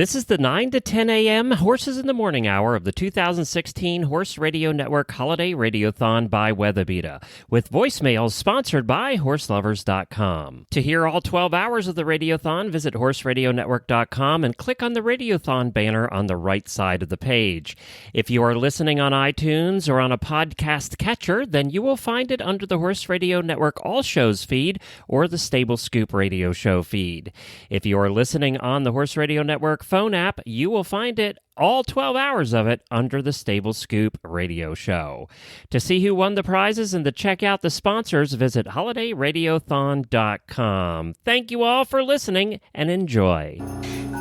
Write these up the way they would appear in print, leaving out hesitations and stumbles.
This is the 9 to 10 a.m. Horses in the Morning Hour of the 2016 Horse Radio Network Holiday Radiothon by Weatherbeeta, with voicemails sponsored by HorseLovers.com. To hear all 12 hours of the Radiothon, visit HorseRadioNetwork.com and click on the Radiothon banner on the right side of the page. If you are listening on iTunes or on a podcast catcher, then you will find it under the Horse Radio Network All Shows feed or the Stable Scoop Radio Show feed. If you are listening on the Horse Radio Network phone app, you will find it, all 12 hours of it, under the Stable Scoop Radio Show. To see who won the prizes and to check out the sponsors, visit holidayradiothon.com. Thank you all for listening and enjoy.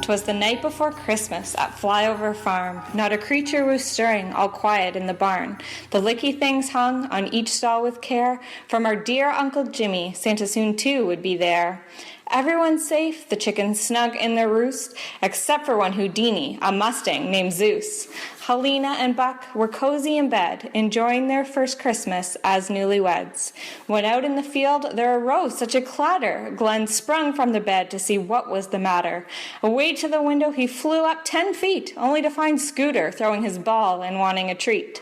'Twas the night before Christmas at Flyover Farm. Not a creature was stirring, all quiet in the barn. The licky things hung on each stall with care. From our dear Uncle Jimmy, Santa soon too would be there. Everyone's safe, the chickens snug in their roost, except for one Houdini, a Mustang named Zeus. Helena and Buck were cozy in bed, enjoying their first Christmas as newlyweds. When out in the field there arose such a clatter, Glenn sprung from the bed to see what was the matter. Away to the window he flew up 10 feet, only to find Scooter throwing his ball and wanting a treat.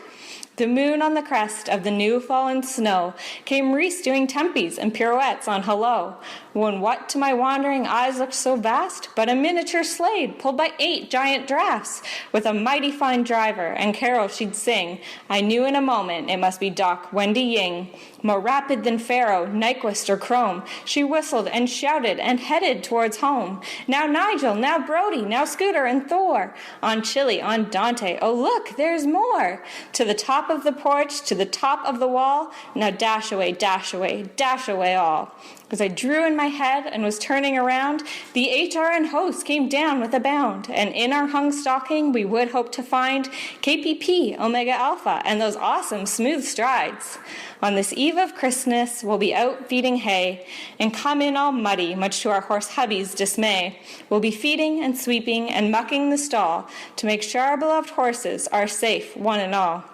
The moon on the crest of the new-fallen snow came Reese doing tempies and pirouettes on Hello, when what to my wandering eyes looked so vast, but a miniature sled pulled by 8 giant drafts, with a mighty fine driver and carol she'd sing. I knew in a moment it must be Doc Wendy Ying. More rapid than Pharaoh, Nyquist, or Chrome, she whistled and shouted and headed towards home. Now Nigel, now Brody, now Scooter and Thor. On Chili, on Dante, oh look, there's more. To the top of the porch, to the top of the wall, now dash away, dash away, dash away all. As I drew in my head and was turning around, the HRN host came down with a bound, and in our hung stocking we would hope to find KPP, Omega Alpha, and those awesome smooth strides. On this eve of Christmas, we'll be out feeding hay, and come in all muddy, much to our horse hubby's dismay. We'll be feeding and sweeping and mucking the stall to make sure our beloved horses are safe, one and all.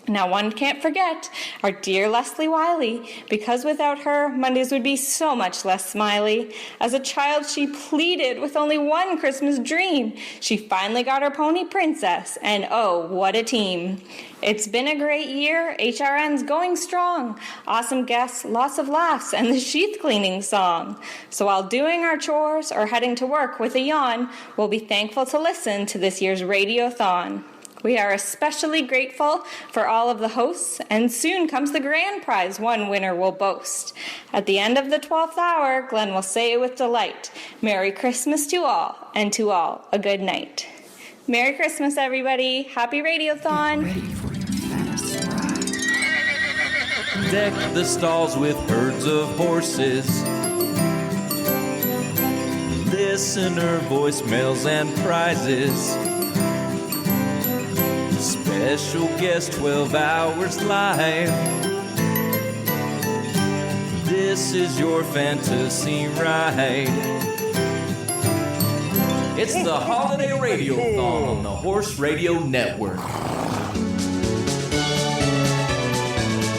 Now one can't forget our dear Leslie Wiley, because without her, Mondays would be so much less smiley. As a child, she pleaded with only one Christmas dream. She finally got her pony Princess, and oh, what a team. It's been a great year, HRN's going strong. Awesome guests, lots of laughs, and the sheath cleaning song. So while doing our chores or heading to work with a yawn, we'll be thankful to listen to this year's Radiothon. We are especially grateful for all of the hosts, and soon comes the grand prize one winner will boast. At the end of the 12th hour, Glenn will say with delight, Merry Christmas to all, and to all a good night. Merry Christmas, everybody. Happy Radiothon. Get ready for your fantasy ride. Deck the stalls with herds of horses. Listener voicemails and prizes. Special guest 12 hours live. This is your fantasy ride. It's the Holiday Radiothon on the Horse Radio Network.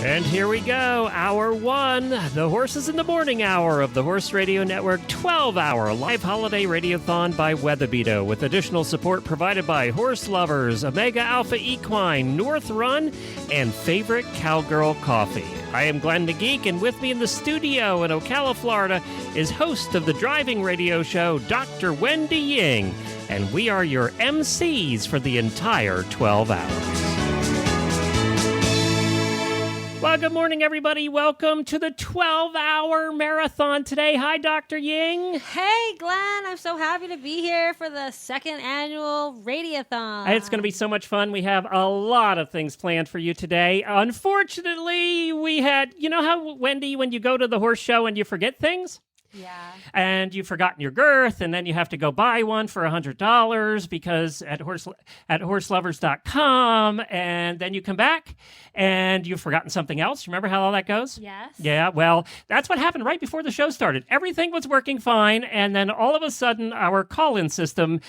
And here we go, Hour 1, the Horses in the Morning Hour of the Horse Radio Network 12-hour live holiday radiothon by Weatherbeeta, with additional support provided by Horse Lovers, Omega Alpha Equine, North Run, and Favorite Cowgirl Coffee. I am Glenn the Geek, and with me in the studio in Ocala, Florida, is host of the driving radio show, Dr. Wendy Ying, and we are your MCs for the entire 12 hours. Well, good morning, everybody. Welcome to the 12-hour marathon today. Hi, Dr. Ying. Hey, Glenn. I'm so happy to be here for the second annual Radiothon. It's going to be so much fun. We have a lot of things planned for you today. Unfortunately, we had, you know how, Wendy, when you go to the horse show and you forget things? Yeah. And you've forgotten your girth, and then you have to go buy one for $100 because at horselovers.com, and then you come back and you've forgotten something else. Remember how all that goes? Yes. Yeah, well, that's what happened right before the show started. Everything was working fine, and then all of a sudden our call-in system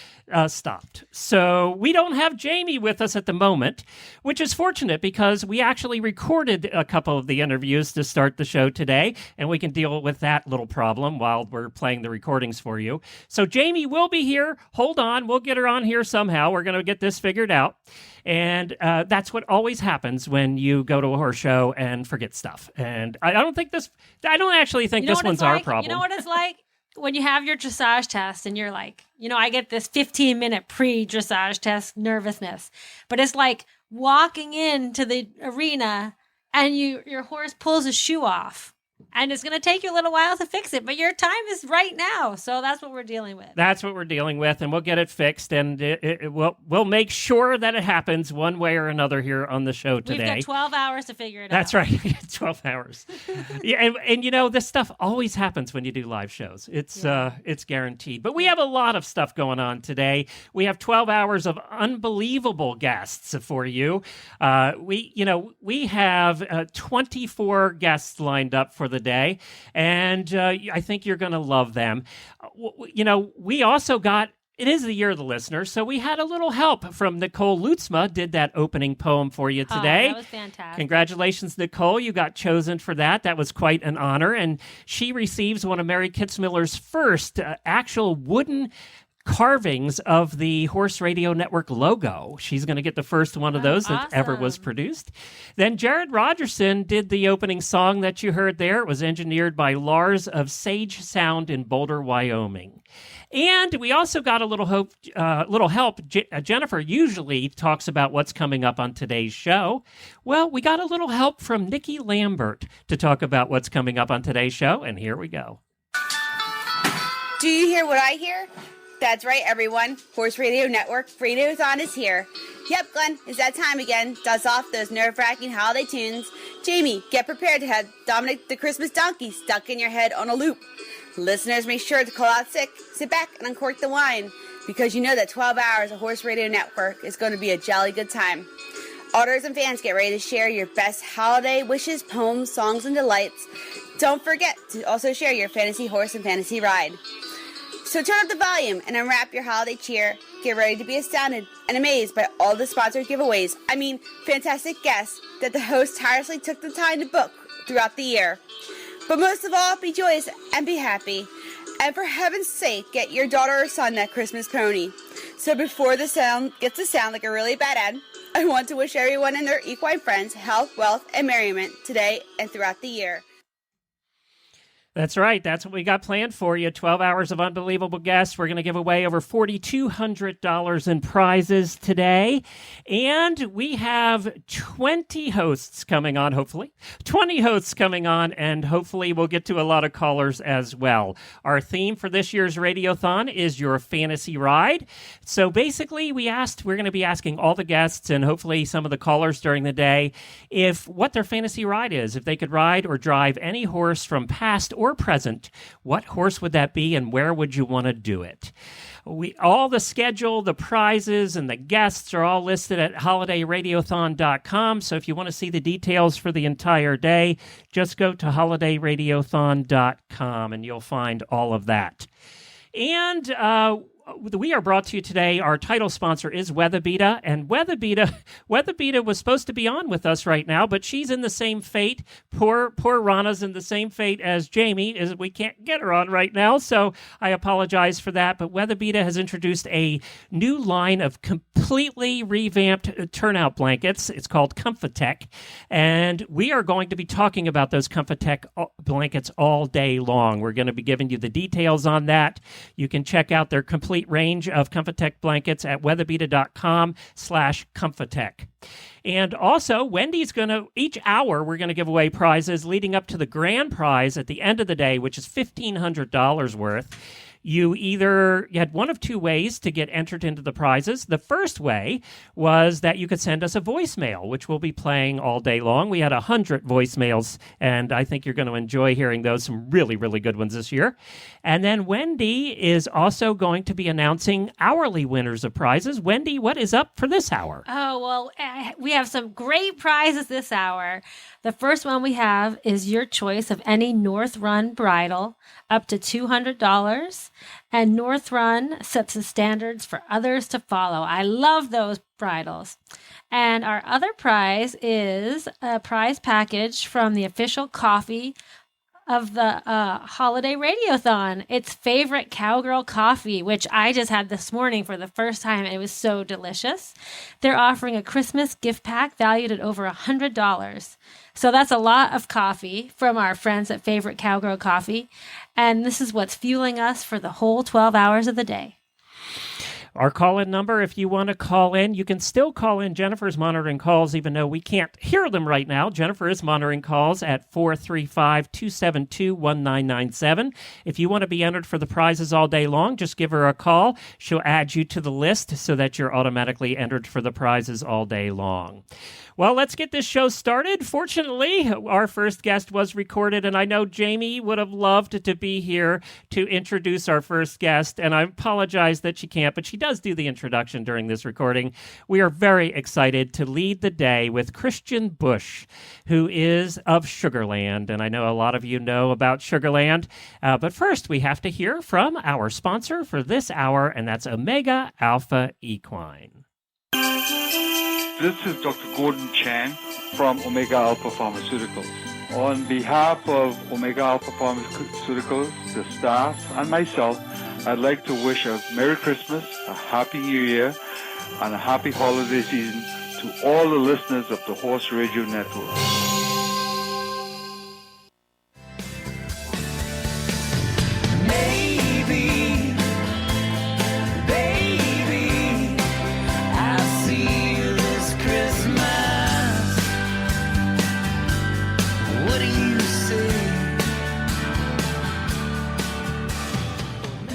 stopped. So we don't have Jamie with us at the moment, which is fortunate because we actually recorded a couple of the interviews to start the show today, and we can deal with that little problem. them while we're playing the recordings for you. So Jamie will be here. Hold on. We'll get her on here somehow. We're going to get this figured out. And that's what always happens when you go to a horse show and forget stuff. And I don't actually think this one's our problem. You know what it's like? When you have your dressage test and you're like, I get this 15-minute pre-dressage test nervousness, but it's like walking into the arena and your horse pulls his shoe off. And it's going to take you a little while to fix it, but your time is right now. So that's what we're dealing with. That's what we're dealing with, and we'll get it fixed, and we'll make sure that it happens one way or another here on the show today. We've got 12 hours to figure it out. That's right, 12 hours. Yeah, and this stuff always happens when you do live shows. It's guaranteed. But we have a lot of stuff going on today. We have 12 hours of unbelievable guests for you. We have 24 guests lined up for the day, and I think you're going to love them. We also got, it is the year of the listener, so we had a little help from Nicole Lutzma, did that opening poem for you today. That was fantastic. Congratulations, Nicole. You got chosen for that. That was quite an honor, and she receives one of Mary Kitzmiller's first actual wooden carvings of the Horse Radio Network logo. She's going to get the first one of those that ever was produced. Then Jared Rogerson did the opening song that you heard there. It was engineered by Lars of Sage Sound in Boulder, Wyoming. And we also got a little help. Jennifer usually talks about what's coming up on today's show. Well, we got a little help from Nikki Lambert to talk about what's coming up on today's show, and here we go. Do you hear what I hear? That's right, everyone. Horse Radio Network Radiothon is here. Yep, Glenn, it's that time again. Dust off those nerve-wracking holiday tunes. Jamie, get prepared to have Dominic the Christmas Donkey stuck in your head on a loop. Listeners, make sure to call out sick, sit back, and uncork the wine, because you know that 12 hours of Horse Radio Network is going to be a jolly good time. Auditors and fans, get ready to share your best holiday wishes, poems, songs, and delights. Don't forget to also share your fantasy horse and fantasy ride. So turn up the volume and unwrap your holiday cheer. Get ready to be astounded and amazed by all the sponsored giveaways. Fantastic guests that the host tirelessly took the time to book throughout the year. But most of all, be joyous and be happy. And for heaven's sake, get your daughter or son that Christmas pony. So before the sound gets to sound like a really bad ad, I want to wish everyone and their equine friends health, wealth, and merriment today and throughout the year. That's right. That's what we got planned for you. 12 hours of unbelievable guests. We're going to give away over $4,200 in prizes today. And we have 20 hosts coming on, hopefully. 20 hosts coming on, and hopefully we'll get to a lot of callers as well. Our theme for this year's Radiothon is your fantasy ride. So basically, we're going to be asking all the guests and hopefully some of the callers during the day what their fantasy ride is. If they could ride or drive any horse from past or present, what horse would that be and where would you want to do it? All the schedule, the prizes, and the guests are all listed at holidayradiothon.com. So if you want to see the details for the entire day, just go to holidayradiothon.com and you'll find all of that. And we are brought to you today. Our title sponsor is Weatherbeeta, and Weatherbeeta was supposed to be on with us right now, but she's in the same fate. Poor Rana's in the same fate as Jamie. We can't get her on right now, so I apologize for that. But Weatherbeeta has introduced a new line of completely revamped turnout blankets. It's called Comfitech, and we are going to be talking about those Comfitech blankets all day long. We're going to be giving you the details on that. You can check out their complete range of Comfitech blankets at weatherbeeta.com/Comfitech. And also, Wendy's each hour, we're going to give away prizes leading up to the grand prize at the end of the day, which is $1,500 worth. You had one of two ways to get entered into the prizes. The first way was that you could send us a voicemail, which we'll be playing all day long. We had 100 voicemails, and I think you're going to enjoy hearing those. Some really, really good ones this year. And then Wendy is also going to be announcing hourly winners of prizes. Wendy, what is up for this hour? Oh, well, we have some great prizes this hour. The first one we have is your choice of any North Run bridle, up to $200. And North Run sets the standards for others to follow. I love those bridles. And our other prize is a prize package from the official coffee of the holiday radiothon. It's favorite cowgirl coffee, which I just had this morning for the first time. It was so delicious. They're offering a Christmas gift pack valued at over $100. So that's a lot of coffee from our friends at Favorite Cowgirl Coffee. And this is what's fueling us for the whole 12 hours of the day. Our call-in number, if you want to call in, you can still call in. Jennifer's monitoring calls, even though we can't hear them right now. Jennifer is monitoring calls at 435-272-1997. If you want to be entered for the prizes all day long, just give her a call. She'll add you to the list so that you're automatically entered for the prizes all day long. Well, let's get this show started. Fortunately, our first guest was recorded, and I know Jamie would have loved to be here to introduce our first guest, and I apologize that she can't, but she does do the introduction during this recording. We are very excited to lead the day with Christian Bush, who is of Sugarland, and I know a lot of you know about Sugarland, but first we have to hear from our sponsor for this hour, and that's Omega Alpha Equine. This is Dr. Gordon Chan from Omega Alpha Pharmaceuticals. On behalf of Omega Alpha Pharmaceuticals, the staff, and myself, I'd like to wish a Merry Christmas, a Happy New Year, and a happy holiday season to all the listeners of the Horse Radio Network.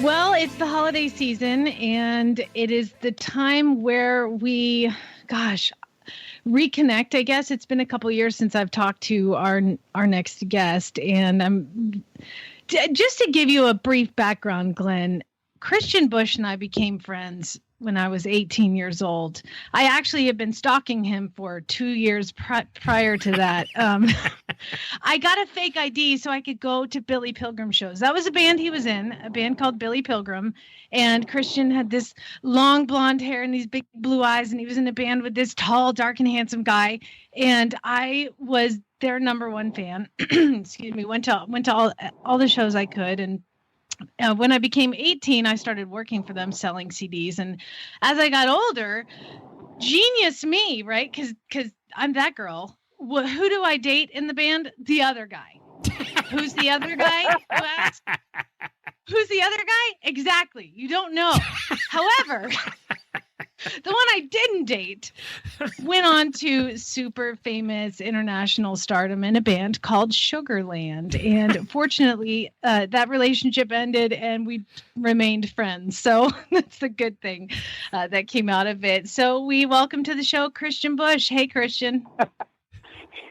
Well, it's the holiday season, and it is the time where we, reconnect. I guess it's been a couple of years since I've talked to our next guest, and just to give you a brief background, Glenn, Christian Bush and I became friends when I was 18 years old. I actually had been stalking him for 2 years prior to that. I got a fake ID so I could go to Billy Pilgrim shows. That was a band he was in, a band called Billy Pilgrim. And Christian had this long blonde hair and these big blue eyes. And he was in a band with this tall, dark, and handsome guy. And I was their number one fan. Excuse me. Went to all the shows I could. And when I became 18, I started working for them selling CDs. And as I got older, genius me, right? Because I'm that girl. Who do I date in the band? The other guy. Who's the other guy? You ask? Who's the other guy? Exactly. You don't know. However, the one I didn't date went on to super famous international stardom in a band called Sugarland. And fortunately, that relationship ended and we remained friends. So that's the good thing that came out of it. So we welcome to the show Christian Bush. Hey, Christian.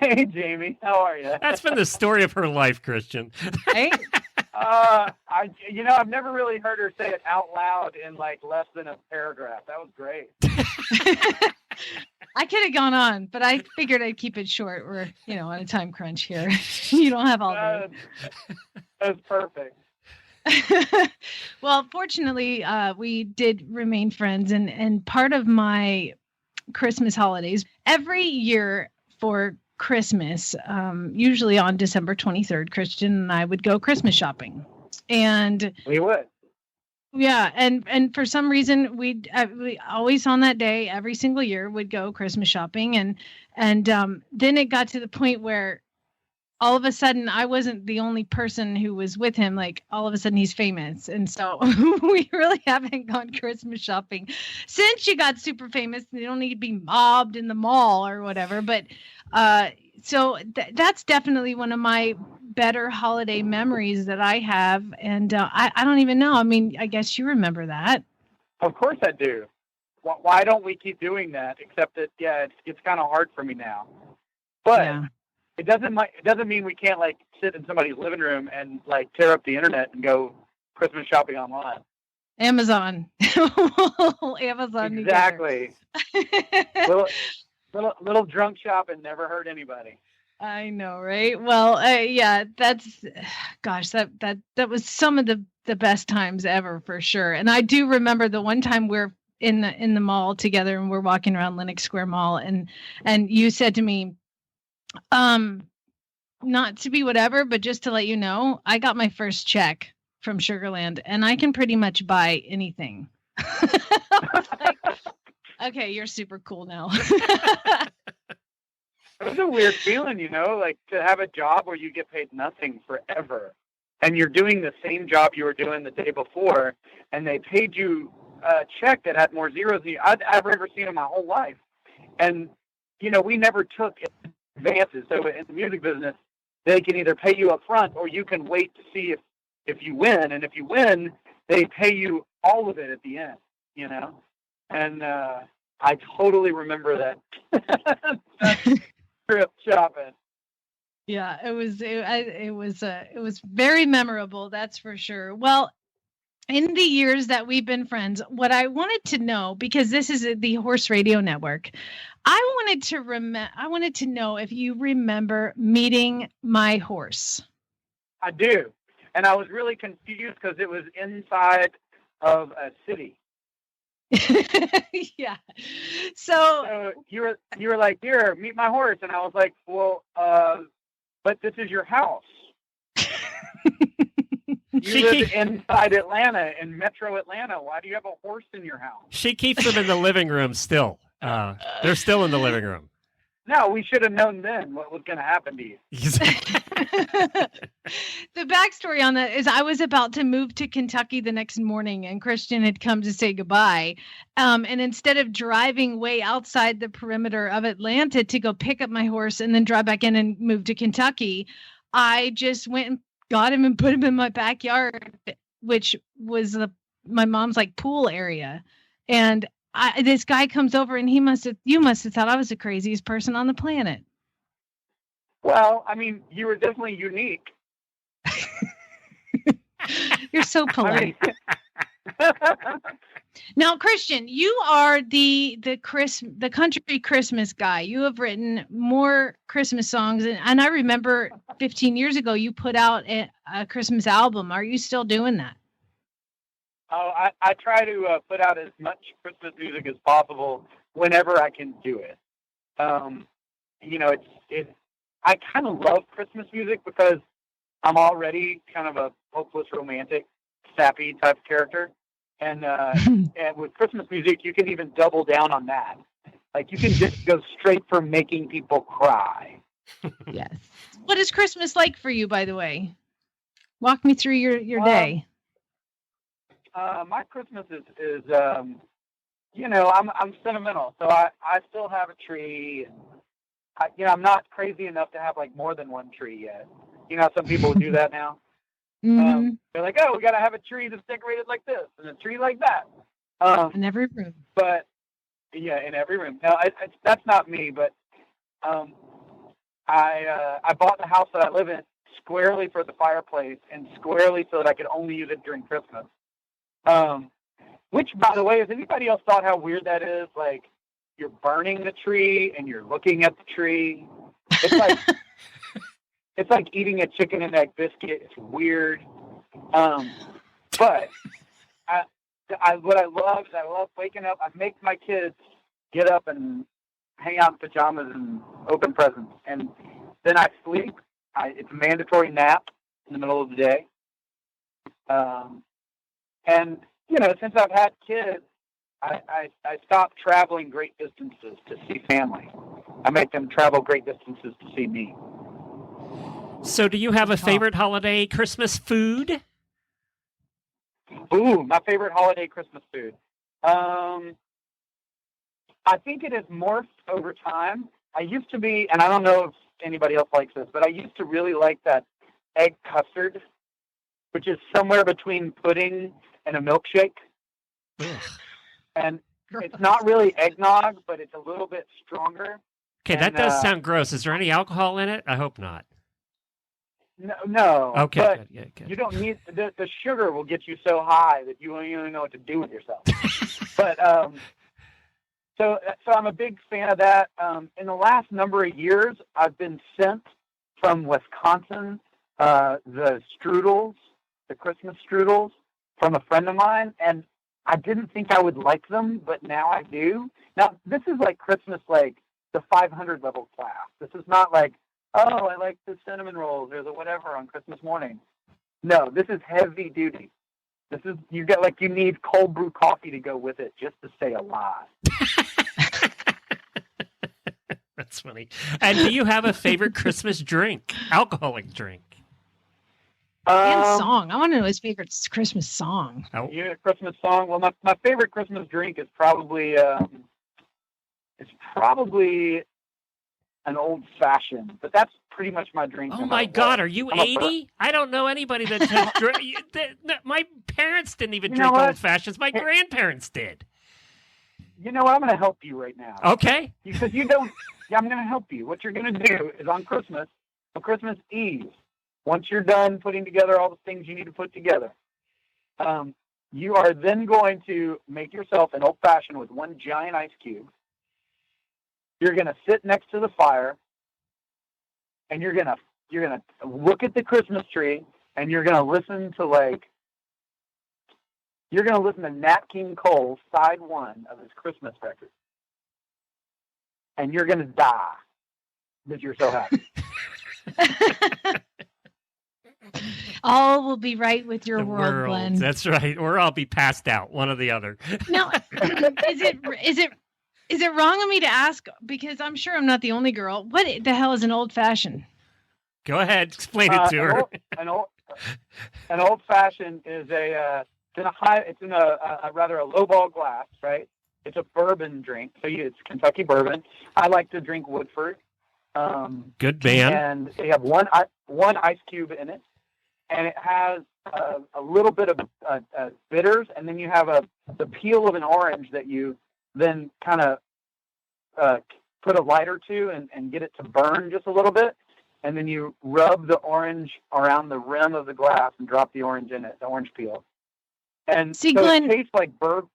Hey, Jamie. How are you? That's been the story of her life, Christian. Hey. I've never really heard her say it out loud in like less than a paragraph. That was great. I could have gone on, but I figured I'd keep it short. We're, on a time crunch here. You don't have all day. That's perfect. Well, fortunately, we did remain friends, and part of my Christmas holidays every year for Christmas, usually on December 23rd, Christian and I would go Christmas shopping. And we would. Yeah. And for some reason we always on that day, every single year would go Christmas shopping. And then it got to the point where all of a sudden I wasn't the only person who was with him. Like all of a sudden he's famous. And so we really haven't gone Christmas shopping since you got super famous. You don't need to be mobbed in the mall or whatever. But so that's definitely one of my better holiday memories that I have. And I don't even know. I mean, I guess you remember that. Of course I do. Why don't we keep doing that? Except that, it's kind of hard for me now. But yeah. It doesn't mean we can't like sit in somebody's living room and like tear up the internet and go Christmas shopping online. Amazon. Amazon. Exactly. little drunk shop and never hurt anybody. I know, right? Well, that's, that was some of the best times ever for sure. And I do remember the one time we're in the mall together and we're walking around Lenox Square Mall and you said to me, not to be whatever, but just to let you know, I got my first check from Sugarland, and I can pretty much buy anything. Like, okay, you're super cool now. It's a weird feeling, like to have a job where you get paid nothing forever, and you're doing the same job you were doing the day before, and they paid you a check that had more zeros than I've ever seen in my whole life. And, we never took advances. So in the music business, they can either pay you up front or you can wait to see if you win. And if you win, they pay you all of it at the end, And I totally remember that trip shopping. Yeah, it was very memorable, that's for sure. Well, in the years that we've been friends, what I wanted to know, because this is the Horse Radio Network, I wanted to know if you remember meeting my horse. I do, and I was really confused because it was inside of a city. Yeah. So you were like, "Here, meet my horse," and I was like, "Well, but this is your house." You live inside Atlanta, in Metro Atlanta. Why do you have a horse in your house? She keeps them in the living room still. They're still in the living room. No, we should have known then what was going to happen to you. The backstory on that is I was about to move to Kentucky the next morning, and Christian had come to say goodbye. And instead of driving way outside the perimeter of Atlanta to go pick up my horse and then drive back in and move to Kentucky, I just went and got him and put him in my backyard, which was my mom's pool area. And this guy comes over, and you must have thought I was the craziest person on the planet. Well, I mean, you were definitely unique. You're so polite. Now, Christian, you are the country Christmas guy. You have written more Christmas songs, and I remember 15 years ago you put out a Christmas album. Are you still doing that? Oh, I try to put out as much Christmas music as possible whenever I can do it. I kind of love Christmas music because I'm already kind of a hopeless romantic, sappy type character. And with Christmas music, you can even double down on that. Like, you can just go straight for making people cry. Yes. What is Christmas like for you, by the way? Walk me through your day. My Christmas is I'm sentimental. So I still have a tree. And I'm not crazy enough to have more than one tree yet. Some people do that now. Mm-hmm. They're like, oh, we got to have a tree that's decorated like this and a tree like that. In every room. But, yeah, in every room. Now, that's not me, but I bought the house that I live in squarely for the fireplace and squarely so that I could only use it during Christmas. Which, by the way, has anybody else thought how weird that is? Like, you're burning the tree and you're looking at the tree. It's like... It's like eating a chicken and egg biscuit. It's weird. But what I love is I love waking up. I make my kids get up and hang out in pajamas and open presents. And then I sleep. It's a mandatory nap in the middle of the day. And, since I've had kids, I stopped traveling great distances to see family. I make them travel great distances to see me. So do you have a favorite holiday Christmas food? Ooh, my favorite holiday Christmas food. I think it has morphed over time. I used to be, and I don't know if anybody else likes this, but I used to really like that egg custard, which is somewhere between pudding and a milkshake. And it's not really eggnog, but it's a little bit stronger. Okay, that does sound gross. Is there any alcohol in it? I hope not. No. Okay, but good. You don't need the sugar will get you so high that you don't even know what to do with yourself. But so I'm a big fan of that. In the last number of years, I've been sent from Wisconsin the strudels, the Christmas strudels, from a friend of mine, and I didn't think I would like them, but now I do. Now this is like Christmas, like the 500 level class. This is not like oh, I like the cinnamon rolls or the whatever on Christmas morning. No, this is heavy duty. This is, you need cold brew coffee to go with it just to stay alive. That's funny. And do you have a favorite Christmas drink, alcoholic drink? And song. I want to know his favorite Christmas song. Oh. Yeah, Christmas song. Well, my favorite Christmas drink is probably an old fashioned, but that's pretty much my drink. Oh my God, are you 80? I don't know anybody that has my parents didn't even drink old fashions. My grandparents did. You know what? I'm going to help you right now. Okay. Because you don't. Yeah, I'm going to help you. What you're going to do is on Christmas Eve, once you're done putting together all the things you need to put together, you are then going to make yourself an old fashioned with one giant ice cube. You're going to sit next to the fire, and you're going to look at the Christmas tree, and you're going to listen to Nat King Cole's side one of his Christmas record. And you're going to die because you're so happy. All will be right with your world, Glenn. That's right. Or I'll be passed out, one or the other. Now, is it wrong of me to ask, because I'm sure I'm not the only girl, what the hell is an old fashioned? Go ahead, explain it to her. An old fashioned is it's in a rather a lowball glass, right? It's a bourbon drink, so it's Kentucky bourbon. I like to drink Woodford. Good man. And they have one ice cube in it, and it has a little bit of bitters, and then you have the peel of an orange that you then kind of put a lighter to and get it to burn just a little bit, and then you rub the orange around the rim of the glass and drop the orange in it, the orange peel. And Glenn, it tastes like bourbon.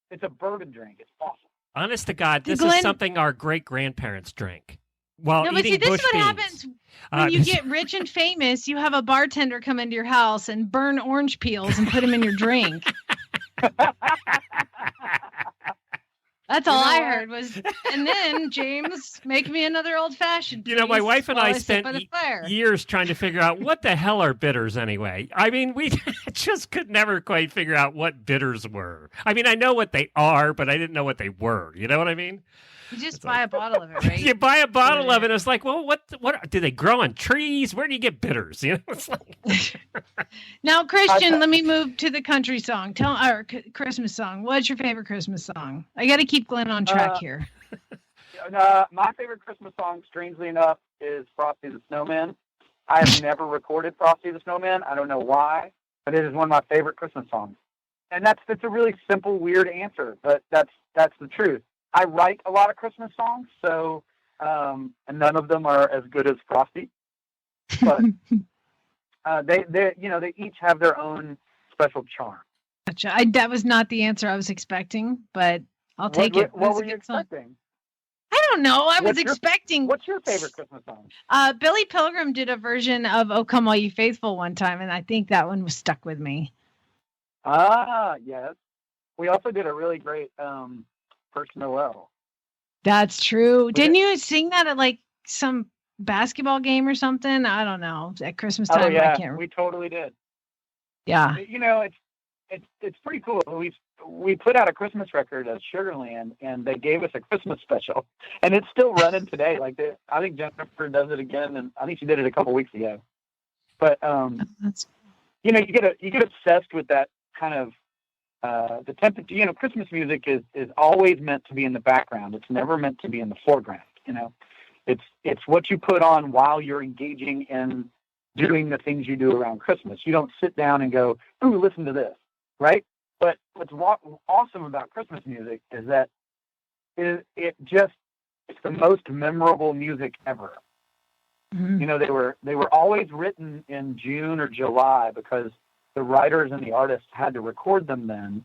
It's a bourbon drink. It's awesome. Honest to God, this is something our great-grandparents drank while eating bush beans. This is what happens when you get rich and famous. You have a bartender come into your house and burn orange peels and put them in your drink. That's all I heard was, and then James, make me another old fashioned. My wife and I spent years trying to figure out what the hell are bitters anyway. I mean, we just could never quite figure out what bitters were. I mean, I know what they are, but I didn't know what they were. You know what I mean? You just buy a bottle of it, right? You buy a bottle of it. It's like, well, what do they grow on trees? Where do you get bitters? It's like... Now, Christian, let me move to the country song. Christmas song. What's your favorite Christmas song? I got to keep Glenn on track here. My favorite Christmas song, strangely enough, is Frosty the Snowman. I have never recorded Frosty the Snowman. I don't know why, but it is one of my favorite Christmas songs. And that's a really simple, weird answer, but that's the truth. I write a lot of Christmas songs, so and none of them are as good as Frosty, but they each have their own special charm. Gotcha. That was not the answer I was expecting, but I'll take it. What were you expecting? I don't know. I was expecting. What's your favorite Christmas song? Billy Pilgrim did a version of "Oh Come All You Faithful" one time, and I think that one was stuck with me. Yes. We also did a really great First Noel. That's true. Didn't you sing that at like some basketball game or something? I don't know. At Christmas time, I can't remember. We totally did. Yeah. It's pretty cool. We put out a Christmas record at Sugarland, and they gave us a Christmas special, and it's still running today. I think Jennifer does it again, and I think she did it a couple weeks ago. But you get obsessed with that kind of the temperature. Christmas music is always meant to be in the background. It's never meant to be in the foreground. It's what you put on while you're engaging in doing the things you do around Christmas. You don't sit down and go, "Ooh, listen to this," right? But what's awesome about Christmas music is that it's the most memorable music ever. Mm-hmm. They were always written in June or July because the writers and the artists had to record them then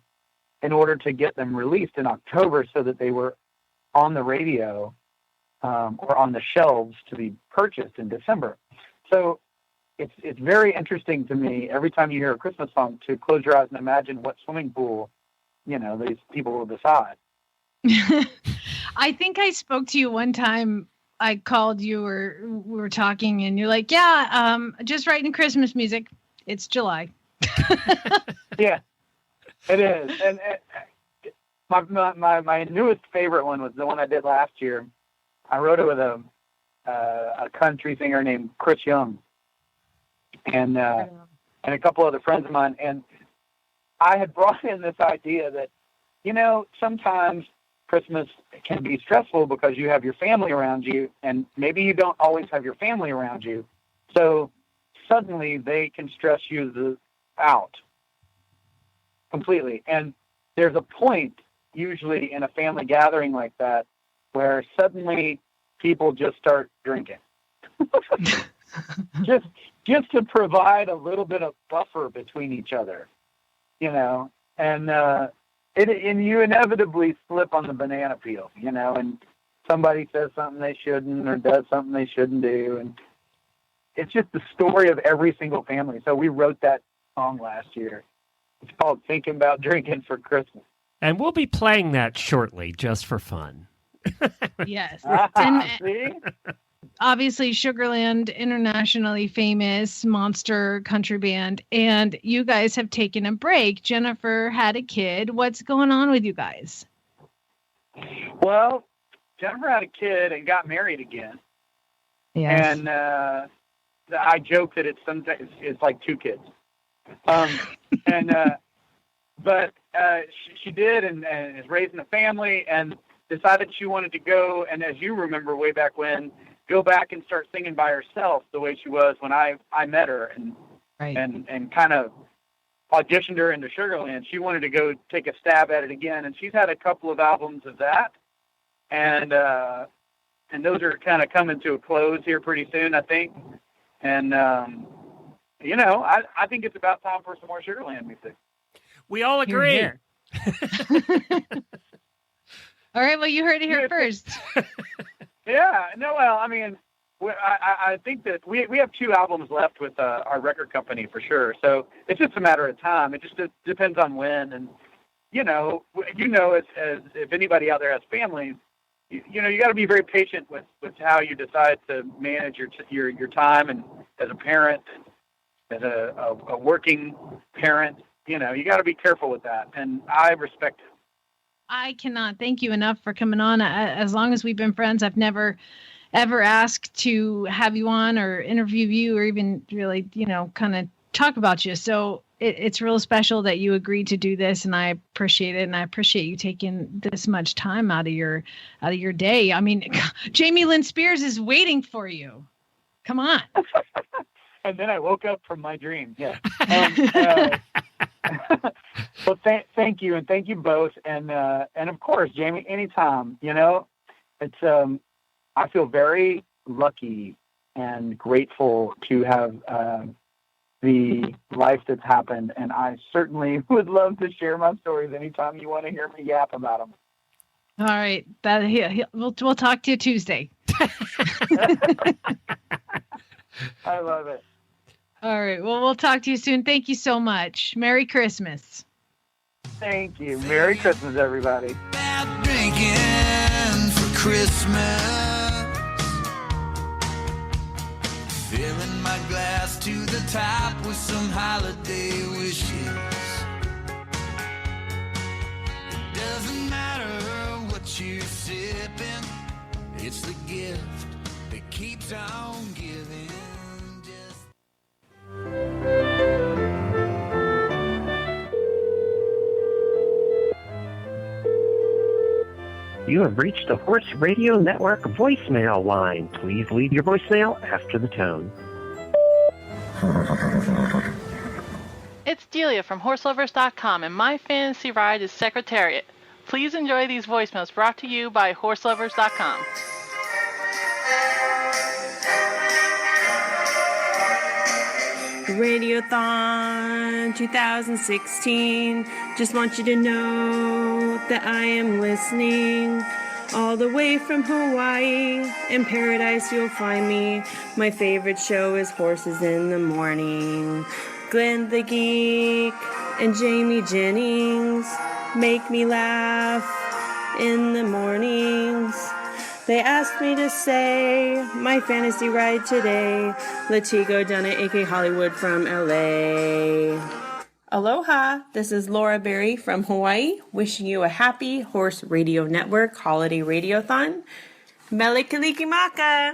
in order to get them released in October so that they were on the radio or on the shelves to be purchased in December. So it's very interesting to me every time you hear a Christmas song to close your eyes and imagine what swimming pool, these people will decide. I think I spoke to you one time I called you or we were talking and you're like, yeah, just writing Christmas music. It's July. Yeah, it is. And my newest favorite one was the one I did last year. I wrote it with a country singer named Chris Young and a couple other friends of mine. And I had brought in this idea that, sometimes Christmas can be stressful because you have your family around you, and maybe you don't always have your family around you. So suddenly they can stress you out completely. And there's a point usually in a family gathering like that where suddenly people just start drinking. just to provide a little bit of buffer between each other, and you inevitably slip on the banana peel, and somebody says something they shouldn't or does something they shouldn't do. And it's just the story of every single family. So we wrote that song last year. It's called Thinking About Drinking for Christmas. And we'll be playing that shortly just for fun. Yes. See? Obviously, Sugarland, internationally famous monster country band, and you guys have taken a break. Jennifer had a kid. What's going on with you guys? Well, Jennifer had a kid and got married again. Yes. And I joke that it's like two kids. But she did and is raising a family and decided she wanted to go. And as you remember way back when, go back and start singing by herself the way she was when I met her and kind of auditioned her into Sugarland. She wanted to go take a stab at it again, and she's had a couple of albums of that, and those are kind of coming to a close here pretty soon, I think. And I think it's about time for some more Sugarland music. We all agree. Here. All right, well, you heard it here first. Yeah, no, well, I mean, I think that we have 2 albums left with our record company for sure. So it's just a matter of time. It just depends on when. And, as if anybody out there has families, you got to be very patient with how you decide to manage your time. And as a parent, as a working parent, you got to be careful with that. And I respect it. I cannot thank you enough for coming on. As long as we've been friends, I've never, ever asked to have you on or interview you or even really, kind of talk about you. So it's real special that you agreed to do this, and I appreciate it. And I appreciate you taking this much time out of your day. I mean, Jamie Lynn Spears is waiting for you. Come on. And then I woke up from my dream. Yeah. Well, thank you, and thank you both, and of course, Jamie, anytime. It's I feel very lucky and grateful to have the life that's happened, and I certainly would love to share my stories anytime you want to hear me yap about them. All right, we'll talk to you Tuesday. I love it. All right. Well, we'll talk to you soon. Thank you so much. Merry Christmas. Thank you. Merry Christmas, everybody. About drinking for Christmas. Filling my glass to the top with some holiday wishes. It doesn't matter what you're sipping. It's the gift that keeps on giving. You have reached the Horse Radio Network voicemail line. Please leave your voicemail after the tone. It's Delia from HorseLovers.com, and my fantasy ride is Secretariat. Please enjoy these voicemails brought to you by HorseLovers.com. Radiothon 2016. Just want you to know that I am listening all the way from Hawaii. In paradise you'll find me. My favorite show is Horses in the Morning. Glenn the Geek and Jamie Jennings make me laugh in the mornings. They asked me to say my fantasy ride today. Latigo done at AK Hollywood from LA. Aloha, this is Laura Berry from Hawaii, wishing you a happy Horse Radio Network holiday radiothon. Mele Kalikimaka!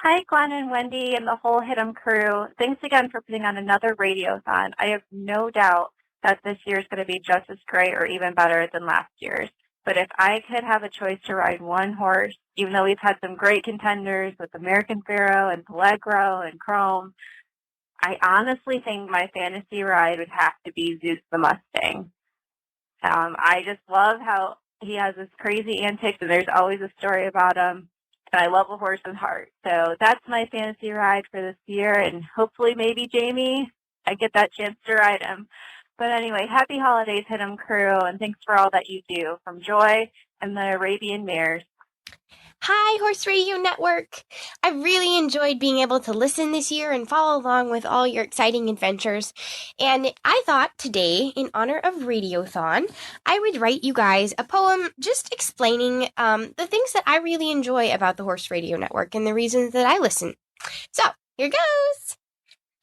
Hi, Glenn and Wendy and the whole Hit 'em crew. Thanks again for putting on another radiothon. I have no doubt that this year is going to be just as great or even better than last year's. But if I could have a choice to ride one horse, even though we've had some great contenders with American Pharoah and Pelegro and Chrome, I honestly think my fantasy ride would have to be Zeus the Mustang. I just love how he has this crazy antics, and there's always a story about him. And I love a horse's heart. So that's my fantasy ride for this year, and hopefully maybe Jamie, I get that chance to ride him. But anyway, happy holidays, Hit 'em crew, and thanks for all that you do. From Joy and the Arabian Mares. Hi, Horse Radio Network. I really enjoyed being able to listen this year and follow along with all your exciting adventures. And I thought today, in honor of Radiothon, I would write you guys a poem just explaining the things that I really enjoy about the Horse Radio Network and the reasons that I listen. So, here goes.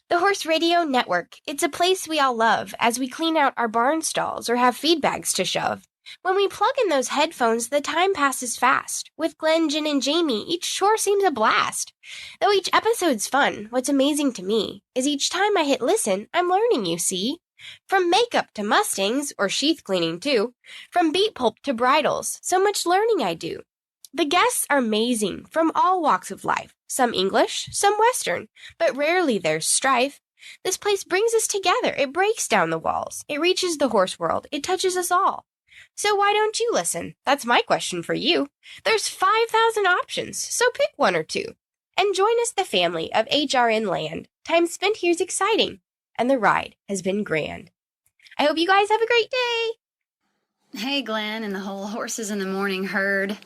The Horse Radio Network. It's a place we all love as we clean out our barn stalls or have feed bags to shove. When we plug in those headphones, the time passes fast. With Glenn, Jen, and Jamie, each chore seems a blast. Though each episode's fun, what's amazing to me is each time I hit listen, I'm learning, you see. From makeup to Mustangs, or sheath cleaning too. From beat pulp to bridles, so much learning I do. The guests are amazing, from all walks of life. Some English, some Western, but rarely there's strife. This place brings us together, it breaks down the walls. It reaches the horse world, it touches us all. So why don't you listen? That's my question for you. There's 5,000 options, so pick one or two. And join us, the family of HRN Land. Time spent here's exciting, and the ride has been grand. I hope you guys have a great day. Hey, Glenn and the whole Horses in the Morning herd,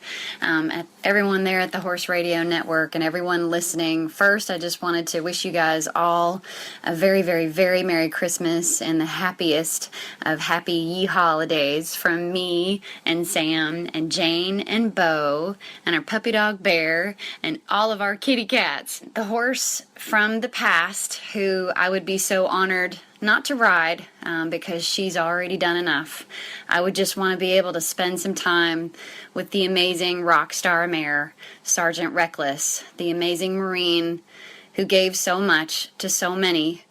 everyone there at the Horse Radio Network and everyone listening. First, I just wanted to wish you guys all a very, very, very Merry Christmas and the happiest of happy ye holidays from me and Sam and Jane and Bo and our puppy dog Bear and all of our kitty cats. The horse from the past who I would be so honored not to ride because she's already done enough. I would just want to be able to spend some time with the amazing rock star mare, Sergeant Reckless, the amazing Marine who gave so much to so many.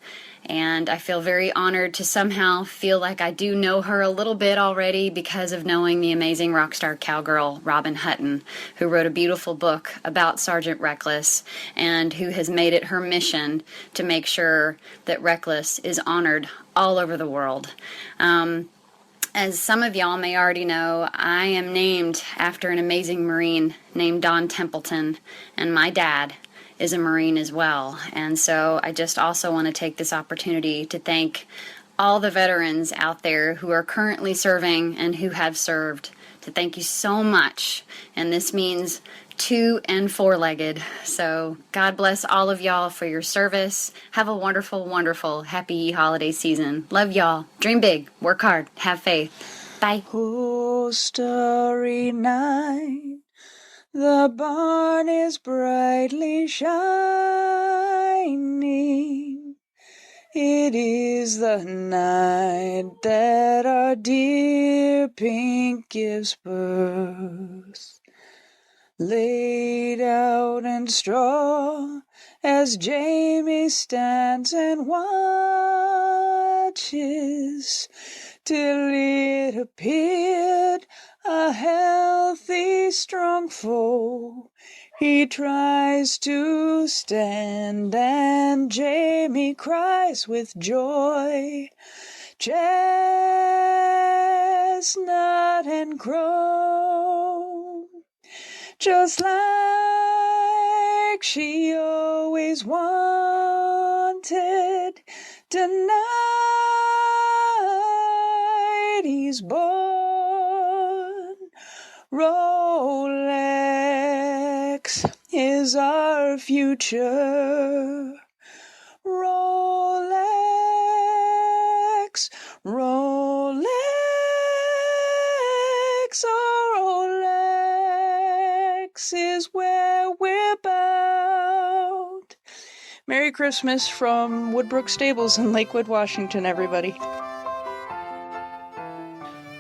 And I feel very honored to somehow feel like I do know her a little bit already because of knowing the amazing rock star cowgirl, Robin Hutton, who wrote a beautiful book about Sergeant Reckless and who has made it her mission to make sure that Reckless is honored all over the world. As some of y'all may already know, I am named after an amazing Marine named Don Templeton, and my dad is a Marine as well. And so I just also want to take this opportunity to thank all the veterans out there who are currently serving and who have served, to thank you so much. And this means 2- and 4-legged. So God bless all of y'all for your service. Have a wonderful, wonderful, happy holiday season. Love y'all. Dream big. Work hard. Have faith. Bye. Oh, starry night, the barn is brightly shining. It is the night that our dear Pink gives birth. Laid out in straw as Jamie stands and watches till it appeared a healthy, strong foe. He tries to stand and Jamie cries with joy. Chestnut and crow, just like she always wanted. Tonight he's born. Rolex is our future. Rolex, Rolex, oh X is where we're bound. Merry Christmas from Woodbrook Stables in Lakewood, Washington, everybody.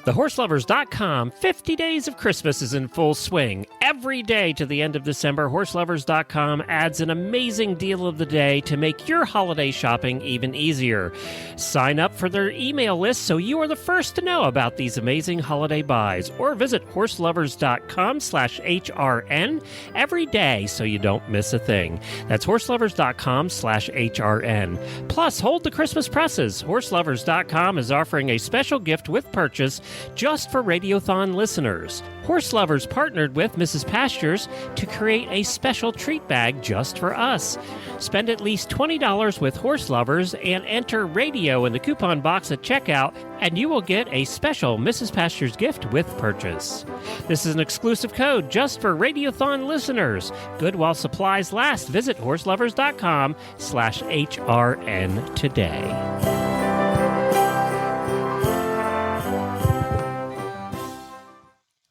TheHorseLovers.com 50 Days of Christmas is in full swing. Every day to the end of December, HorseLovers.com adds an amazing deal of the day to make your holiday shopping even easier. Sign up for their email list so you are the first to know about these amazing holiday buys, or visit HorseLovers.com/HRN every day so you don't miss a thing. That's HorseLovers.com/HRN. Plus, hold the Christmas presses. HorseLovers.com is offering a special gift with purchase just for Radiothon listeners. Horse Lovers partnered with Mrs. Pastures to create a special treat bag just for us. Spend at least $20 with Horse Lovers and enter radio in the coupon box at checkout, and you will get a special Mrs. Pastures gift with purchase. This is an exclusive code just for Radiothon listeners. Good while supplies last. Visit horselovers.com/HRN today.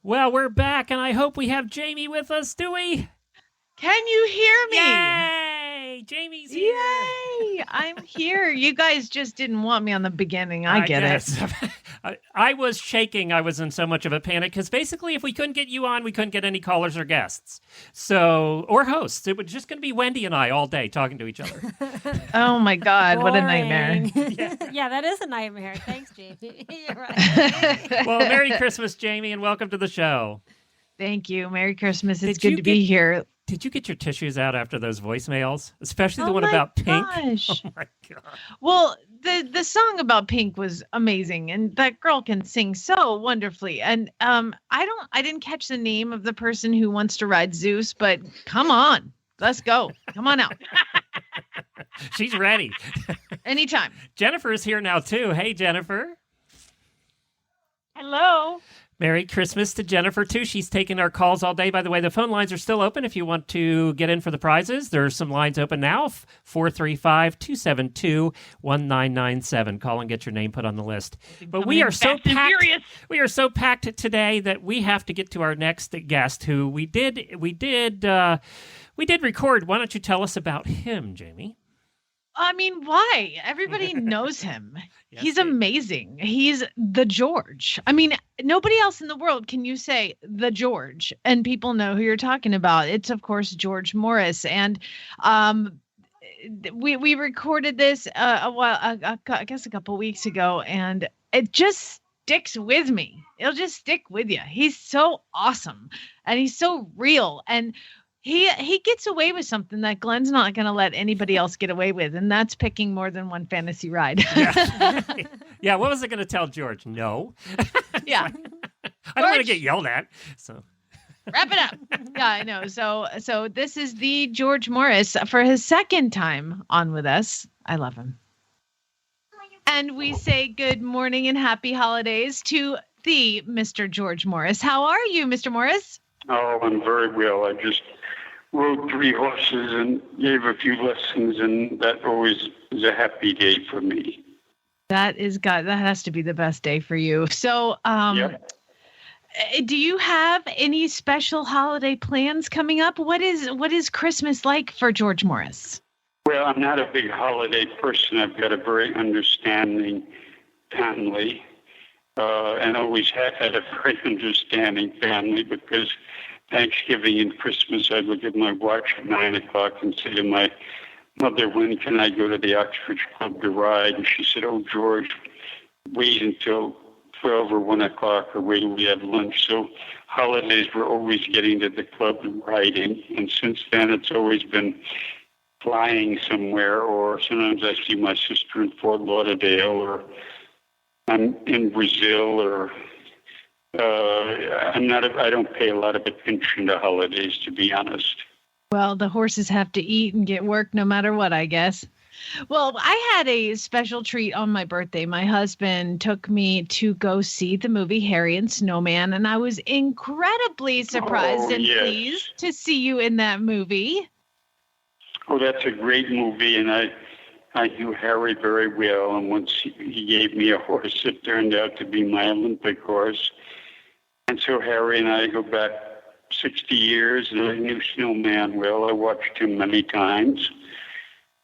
Well, we're back, and I hope we have Jamie with us, do we? Can you hear me? Yay! Jamie's here. Yay! I'm here. You guys just didn't want me on the beginning. I get it. I was shaking. I was in so much of a panic because basically if we couldn't get you on, we couldn't get any callers or guests. Or hosts. It was just going to be Wendy and I all day talking to each other. Oh, my God. What a nightmare. Yeah, that is a nightmare. Thanks, Jamie. You're right. Well, Merry Christmas, Jamie, and welcome to the show. Thank you. Merry Christmas. It's good to be here. Did you get your tissues out after those voicemails? Especially the one about Pink? Gosh. Oh, my God. Well, the song about Pink was amazing, and that girl can sing so wonderfully. And I didn't catch the name of the person who wants to ride Zeus, but come on. Let's go. Come on out. She's ready. Anytime. Jennifer is here now, too. Hey, Jennifer. Hello. Merry Christmas to Jennifer, too. She's taking our calls all day. By the way, the phone lines are still open if you want to get in for the prizes. There's some lines open now, 435-272-1997. Call and get your name put on the list. But we are so packed. We are so packed today that we have to get to our next guest, who we did record. Why don't you tell us about him, Jamie? I mean, why? Everybody knows him. He's amazing. He's the George. I mean, nobody else in the world can you say the George and people know who you're talking about. It's, of course, George Morris. And we recorded this I guess a couple weeks ago, and it just sticks with me. It'll just stick with you. He's so awesome, and he's so real, and He gets away with something that Glenn's not going to let anybody else get away with, and that's picking more than one fantasy ride. Yeah, what was I going to tell George? No. Yeah. I don't want to get yelled at. So wrap it up. Yeah, I know. So this is the George Morris for his second time on with us. I love him. And we say good morning and happy holidays to the Mr. George Morris. How are you, Mr. Morris? Oh, I'm very well. I just rode 3 horses and gave a few lessons, and that always is a happy day for me. That has to be the best day for you. So, do you have any special holiday plans coming up? What is Christmas like for George Morris? Well, I'm not a big holiday person. I've got a very understanding family, and always have had a very understanding family, because Thanksgiving and Christmas, I look at my watch at 9 o'clock and say to my mother, when can I go to the Oxford Club to ride? And she said, oh, George, wait until 12 or 1 o'clock, or wait till we have lunch. So holidays, we're always getting to the club and riding. And since then, it's always been flying somewhere, or sometimes I see my sister in Fort Lauderdale, or I'm in Brazil, or I don't pay a lot of attention to holidays, to be honest. Well, the horses have to eat and get work no matter what, I guess. Well, I had a special treat on my birthday. My husband took me to go see the movie Harry and Snowman, and I was incredibly surprised and pleased to see you in that movie. Oh, that's a great movie, and I knew Harry very well, and once he gave me a horse, it turned out to be my Olympic horse. And so Harry and I go back 60 years, and I knew Snowman well. I watched him many times.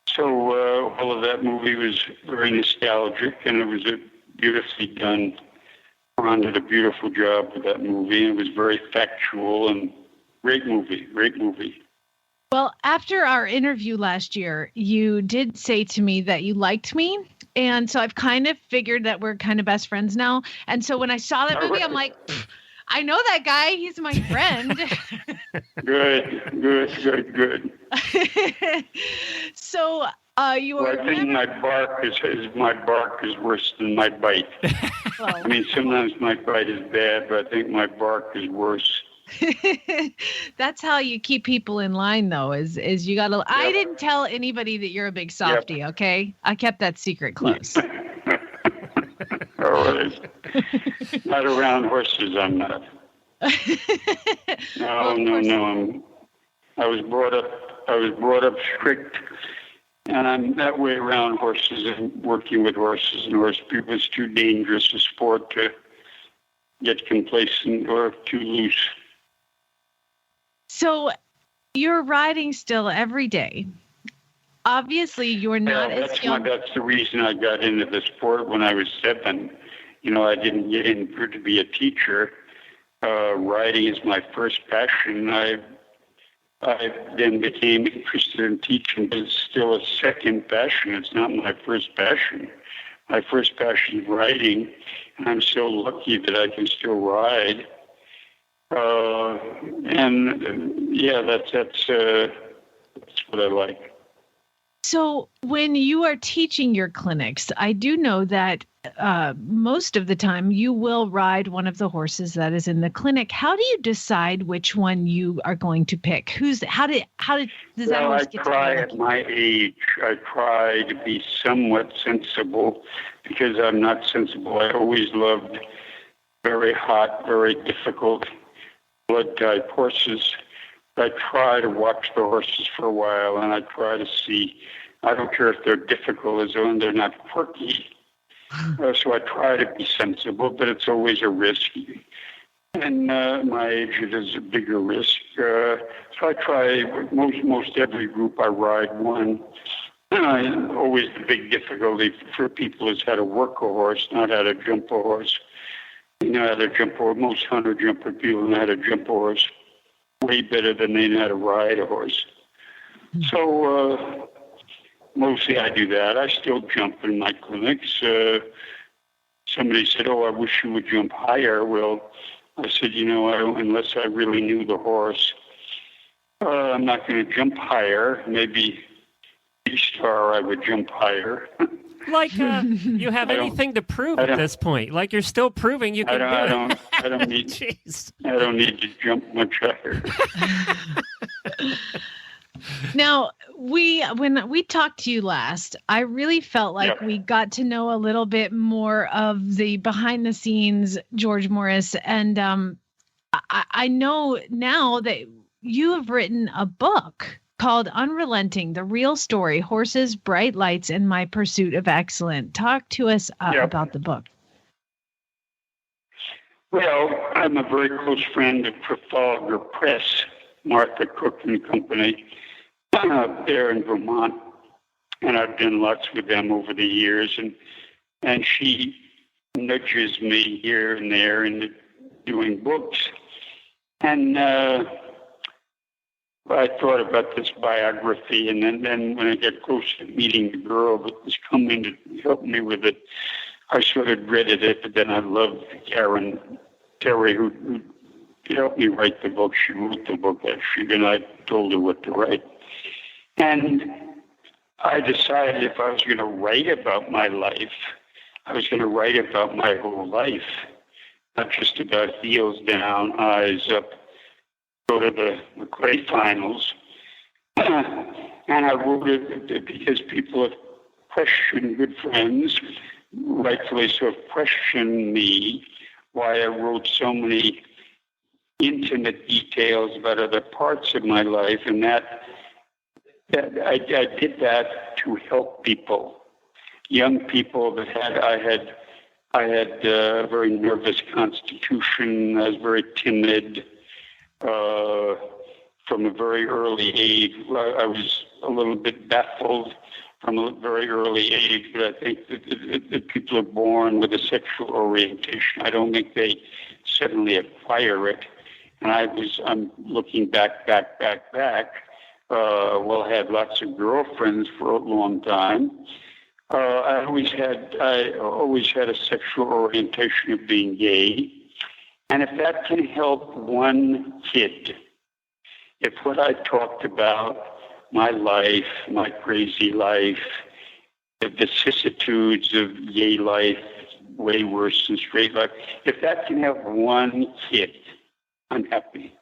So all of that movie was very nostalgic, and it was beautifully done. Ron did a beautiful job with that movie, and it was very factual and great movie. Well, after our interview last year, you did say to me that you liked me. And so I've kind of figured that we're kind of best friends now. And so when I saw that movie, I'm like, I know that guy. He's my friend. Good. So you were. Well, I think my bark is worse than my bite. Well, I mean, sometimes my bite is bad, but I think my bark is worse. That's how you keep people in line, though, is you got to. Yep. I didn't tell anybody that you're a big softie, yep. Okay? I kept that secret close. All right. Not around horses, I'm not. No. I was brought up strict, and I'm that way around horses and working with horses and horse people. It's too dangerous a sport to get complacent or too loose. So you're riding still every day. Obviously, you're not as young. That's the reason I got into the sport when I was 7. I didn't get in to be a teacher. Riding is my first passion. I then became interested in teaching, but it's still a second passion. It's not my first passion. My first passion is riding, and I'm so lucky that I can still ride. That's what I like. So when you are teaching your clinics, I do know that most of the time you will ride one of the horses that is in the clinic. How do you decide which one you are going to pick? Does that horse get to try at my age. I try to be somewhat sensible because I'm not sensible. I always loved very hot, very difficult blood type horses. I try to watch the horses for a while, and I try to see. I don't care if they're difficult as long as they're not quirky. So I try to be sensible, but it's always a risk. And my age, it is a bigger risk. So I try most every group I ride one. Always the big difficulty for people is how to work a horse, not how to jump a horse. How to jump a horse. Most hunter-jumper people know how to jump a horse way better than they know how to ride a horse. So mostly I do that. I still jump in my clinics. Somebody said, I wish you would jump higher. Well, I said, I don't, unless I really knew the horse, I'm not going to jump higher. Maybe B-Star I would jump higher. Like you have anything to prove at this point. Like you're still proving you can do it. I don't need to jump much higher. Now, when we talked to you last, I really felt like we got to know a little bit more of the behind the scenes George Morris. And I know now that you have written a book called Unrelenting, The Real Story, Horses, Bright Lights, and My Pursuit of Excellence. Talk to us about the book. Well, I'm a very close friend of Trafalgar Press, Martha Cook and Company, there in Vermont. And I've done lots with them over the years. And she nudges me here and there into doing books. And I thought about this biography, and then when I get close to meeting the girl that was coming to help me with it, I sort of dreaded it, but then I loved Karen Terry, who helped me write the book. She wrote the book, actually, and I told her what to write. And I decided if I was going to write about my life, I was going to write about my whole life, not just about heels down, eyes up, go to the clay finals. And I wrote it because people have questioned, good friends, rightfully so, have questioned me why I wrote so many intimate details about other parts of my life, and that I did that to help people, young people that I had a very nervous constitution. I was very timid. from a very early age. I was a little bit baffled from a very early age, but I think that people are born with a sexual orientation. I don't think they suddenly acquire it. And I'm looking back. Well, I had lots of girlfriends for a long time. I always had a sexual orientation of being gay. And if that can help one kid, if what I talked about, my life, my crazy life, the vicissitudes of gay life, way worse than straight life, if that can help one kid, I'm happy.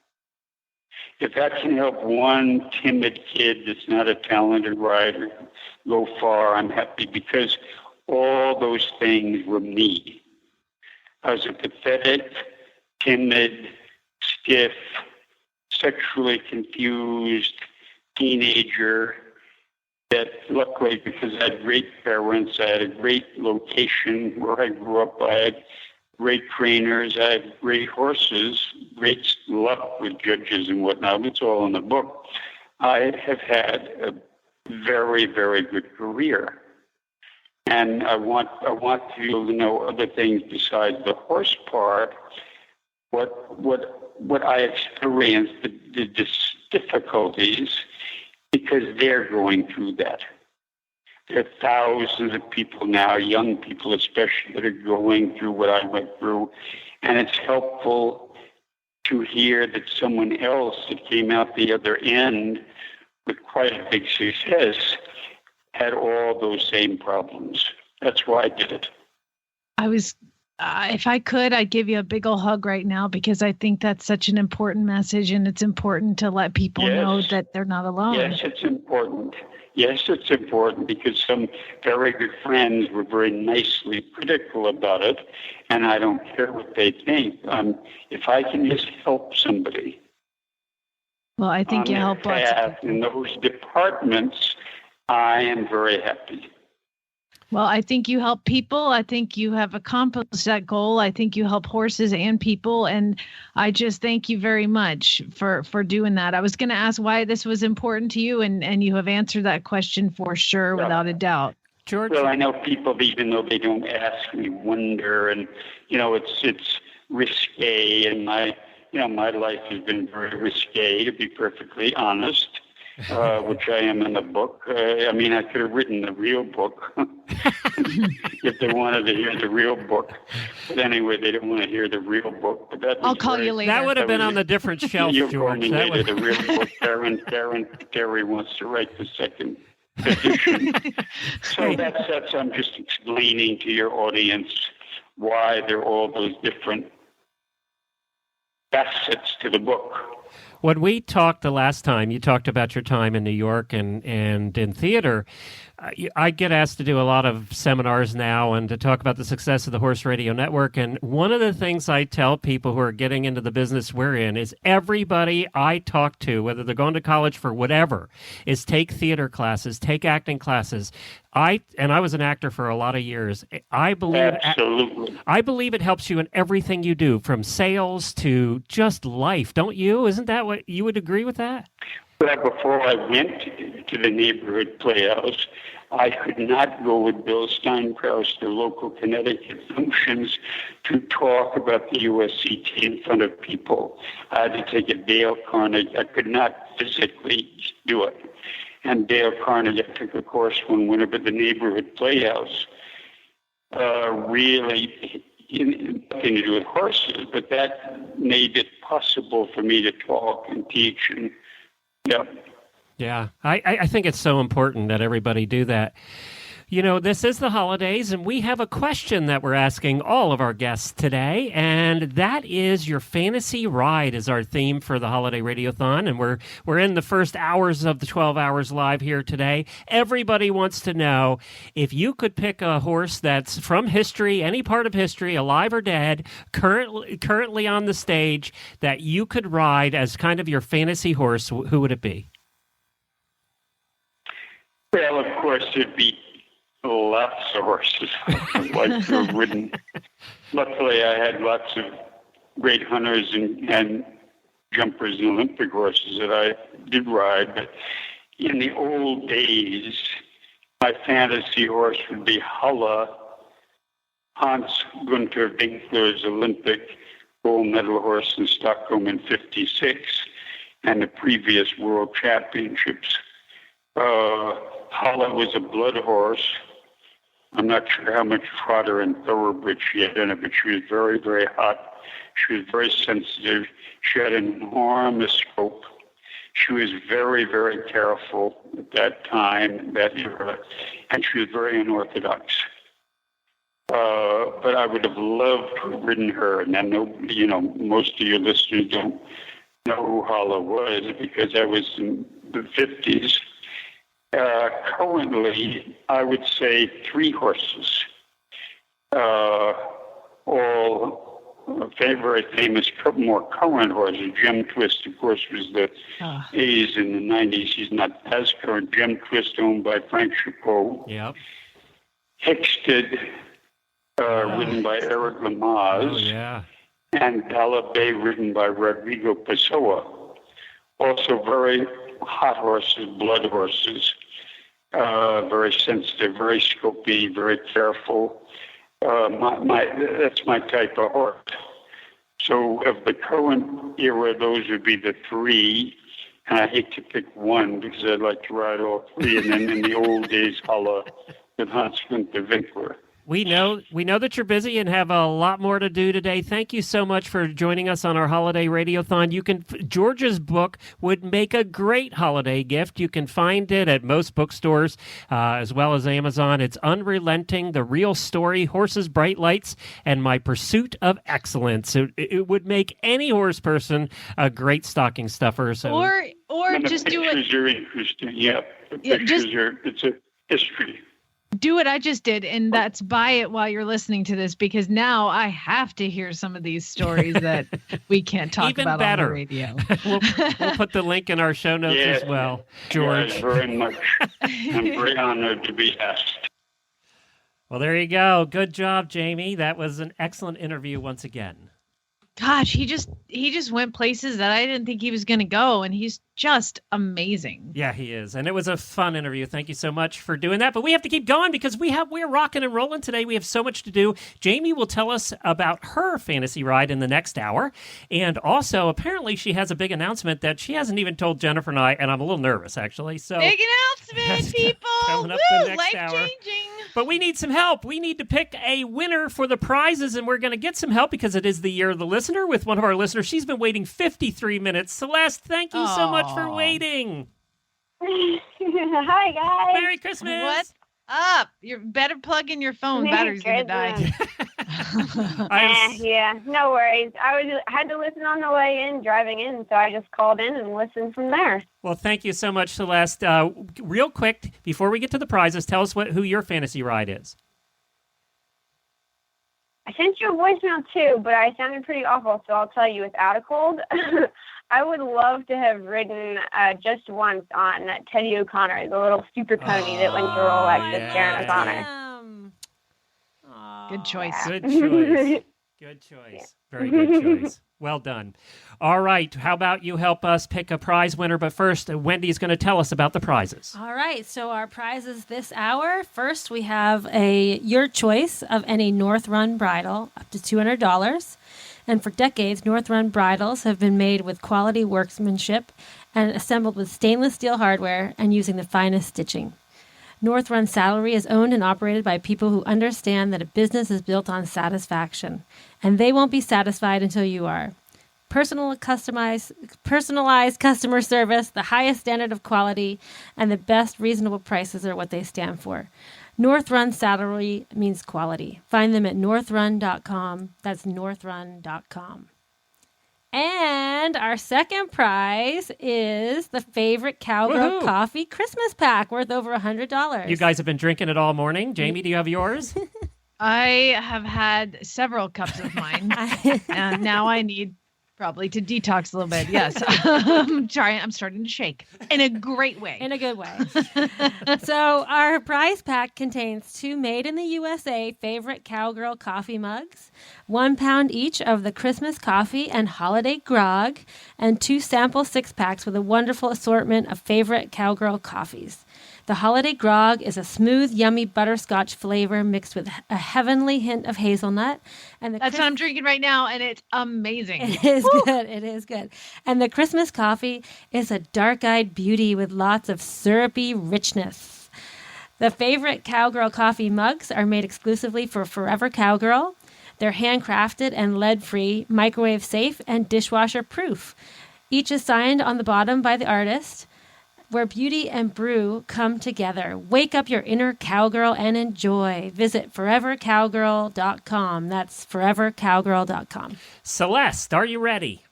If that can help one timid kid that's not a talented writer go far, I'm happy, because all those things were me. I was a pathetic, timid, stiff, sexually confused teenager that, luckily, because I had great parents, I had a great location where I grew up, I had great trainers, I had great horses, great luck with judges and whatnot. It's all in the book. I have had a very, very good career. And I want people to know other things besides the horse part. What I experienced, the difficulties, because they're going through that. There are thousands of people now, young people especially, that are going through what I went through. And it's helpful to hear that someone else that came out the other end with quite a big success had all those same problems. That's why I did it. If I could, I'd give you a big ol' hug right now, because I think that's such an important message, and it's important to let people know that they're not alone. Yes, it's important. Yes, it's important, because some very good friends were very nicely critical about it, and I don't care what they think. If I can just help somebody. Well, I think you help lots of people. In those departments, I am very happy. Well, I think you help people. I think you have accomplished that goal. I think you help horses and people. And I just thank you very much for doing that. I was going to ask why this was important to you, and you have answered that question for sure, without a doubt. George? Well, I know people, even though they don't ask me, wonder, and, it's risque, and my life has been very risque, to be perfectly honest. Which I am in the book. I could have written the real book if they wanted to hear the real book. But anyway, they don't want to hear the real book. But I'll call you later. That would have been on a different shelf, You'll George. call me later, the real book. Terry wants to write the second edition. So that's I'm just explaining to your audience why there are all those different facets to the book. When we talked the last time, you talked about your time in New York and in theater. I get asked to do a lot of seminars now and to talk about the success of the Horse Radio Network. And one of the things I tell people who are getting into the business we're in is everybody I talk to, whether they're going to college for whatever, is take theater classes, take acting classes. I was an actor for a lot of years. I believe it helps you in everything you do, from sales to just life. Don't you? Isn't that what you would agree with that? Well, before I went to the neighborhood playhouse, I could not go with Bill Steinkraus to local Connecticut functions to talk about the USCT in front of people. I had to take a Dale Carnegie. I could not physically do it. And Dale Carnegie, I took a course one winter, but the neighborhood playhouse really nothing to do with horses, but that made it possible for me to talk and teach. And yeah, I think it's so important that everybody do that. This is the holidays, and we have a question that we're asking all of our guests today, and that is your fantasy ride is our theme for the Holiday Radiothon, and we're in the first hours of the 12 hours live here today. Everybody wants to know if you could pick a horse that's from history, any part of history, alive or dead, currently on the stage, that you could ride as kind of your fantasy horse. Who would it be? Well, of course, it'd be lots of horses like to have ridden. Luckily, I had lots of great hunters and jumpers and Olympic horses that I did ride. But in the old days, my fantasy horse would be Hulla, Hans Gunther Winkler's Olympic gold medal horse in Stockholm in '56 and the previous World Championships. Hulla was a blood horse. I'm not sure how much trotter and thoroughbred she had in it, but she was very, very hot. She was very sensitive. She had an enormous scope. She was very, very careful at that time, that era, and she was very unorthodox. But I would have loved to have ridden her, and I know, most of your listeners don't know who Hulla was because that was in the 50s. Currently, I would say 3 horses, all very famous, more current horses. Gem Twist, of course, was the A's in the 90s. He's not as current. Gem Twist, owned by Frank Chapeau. Yep. Hicksted, ridden by Eric Lamaze. Oh, yeah. And Gala Bay, ridden by Rodrigo Pessoa. Also very hot horses, blood horses. Very sensitive, very scopy, very careful. That's my type of horse. So of the current era, those would be the 3. And I hate to pick one because I'd like to ride all 3. And then in the old days, Hulla with Hans Gunther Winkler. We know that you're busy and have a lot more to do today. Thank you so much for joining us on our holiday radiothon. George's book would make a great holiday gift. You can find it at most bookstores as well as Amazon. It's Unrelenting, The Real Story, Horses, Bright Lights, and My Pursuit of Excellence. It would make any horse person a great stocking stuffer. So. Or just do it. Pictures are interesting. Yeah, it's a history. Do what I just did, and that's buy it while you're listening to this, because now I have to hear some of these stories that we can't talk Even about better. on the radio. We'll put the link in our show notes as well, George. Yes, very much. I'm very honored to be asked. Well, there you go. Good job, Jamie. That was an excellent interview once again. Gosh, he just went places that I didn't think he was going to go, and he's just amazing. Yeah, he is. And it was a fun interview. Thank you so much for doing that. But we have to keep going because we're rocking and rolling today. We have so much to do. Jamie will tell us about her fantasy ride in the next hour. And also, apparently, she has a big announcement that she hasn't even told Jennifer and I, and I'm a little nervous, actually. So big announcement, people! Coming up the next hour. Life-changing. But we need some help. We need to pick a winner for the prizes, and we're going to get some help because it is the year of the listener with one of our listeners. She's been waiting 53 minutes. Celeste, thank you so much for waiting. Hi, guys. Merry Christmas. What's up? You better plug in your phone. Battery's going to die. Yeah, no worries. I had to listen on the way in, driving in, so I just called in and listened from there. Well, thank you so much, Celeste. Real quick, before we get to the prizes, tell us who your fantasy ride is. I sent you a voicemail too, but I sounded pretty awful, so I'll tell you without a cold. I would love to have ridden just once on Teddy O'Connor, the little super pony that went to Rolex with Karen O'Connor. Good choice. Good choice. Good choice. Very good choice. Well done. All right. How about you help us pick a prize winner? But first, Wendy's going to tell us about the prizes. All right. So our prizes this hour. First, we have your choice of any North Run bridle, up to $200. And for decades, North Run bridles have been made with quality workmanship and assembled with stainless steel hardware and using the finest stitching. North Run Saddlery is owned and operated by people who understand that a business is built on satisfaction, and they won't be satisfied until you are. Personalized customer service, the highest standard of quality, and the best reasonable prices are what they stand for. North Run Saddlery means quality. Find them at northrun.com. That's northrun.com. And our second prize is the favorite Cowgirl Coffee Christmas pack worth over $100. You guys have been drinking it all morning. Jamie, do you have yours? I have had several cups of mine, and now I need Probably to detox a little bit. Yes. I'm starting to shake in a great way. In a good way. So our prize pack contains 2 made in the USA favorite Cowgirl coffee mugs, 1 pound each of the Christmas coffee and holiday grog, and 2 sample 6-packs with a wonderful assortment of favorite Cowgirl coffees. The holiday grog is a smooth, yummy butterscotch flavor mixed with a heavenly hint of hazelnut. And that's what I'm drinking right now, and it's amazing. It is good. It is good. And the Christmas coffee is a dark-eyed beauty with lots of syrupy richness. The favorite Cowgirl coffee mugs are made exclusively for Forever Cowgirl. They're handcrafted and lead-free, microwave-safe, and dishwasher-proof. Each is signed on the bottom by the artist, where beauty and brew come together. Wake up your inner cowgirl and enjoy. Visit forevercowgirl.com. That's forevercowgirl.com. Celeste, are you ready?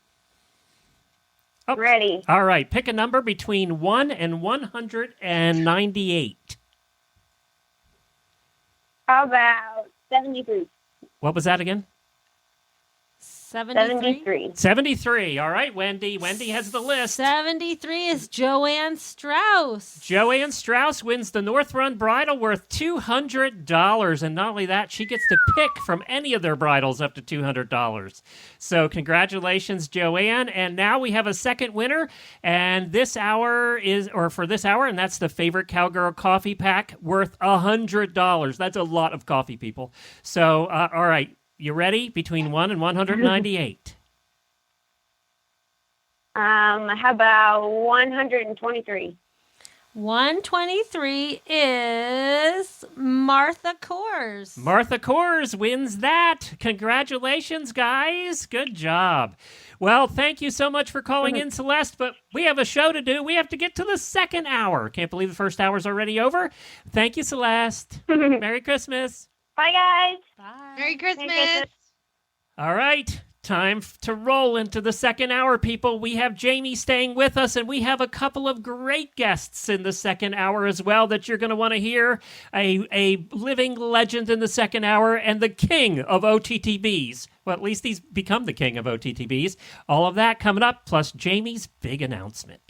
Oh. Ready. All right. Pick a number between 1 and 198. How about 73? What was that again? 73. 73. All right, Wendy. Wendy has the list. 73 is Joanne Strauss. Joanne Strauss wins the North Run bridal worth $200. And not only that, she gets to pick from any of their bridals up to $200. So congratulations, Joanne. And now we have a second winner. And this hour for this hour, and that's the favorite Cowgirl coffee pack worth $100. That's a lot of coffee, people. So, all right. You ready? Between 1 and 198. How about 123? 123 is Martha Kors. Martha Kors wins that. Congratulations, guys. Good job. Well, thank you so much for calling in, Celeste, but we have a show to do. We have to get to the second hour. Can't believe the first hour's already over. Thank you, Celeste. Merry Christmas. Bye, guys. Bye. Merry Christmas. All right. Time to roll into the second hour, people. We have Jamie staying with us, and we have a couple of great guests in the second hour as well that you're going to want to hear. A living legend in the second hour and the king of OTTBs. Well, at least he's become the king of OTTBs. All of that coming up, plus Jamie's big announcement.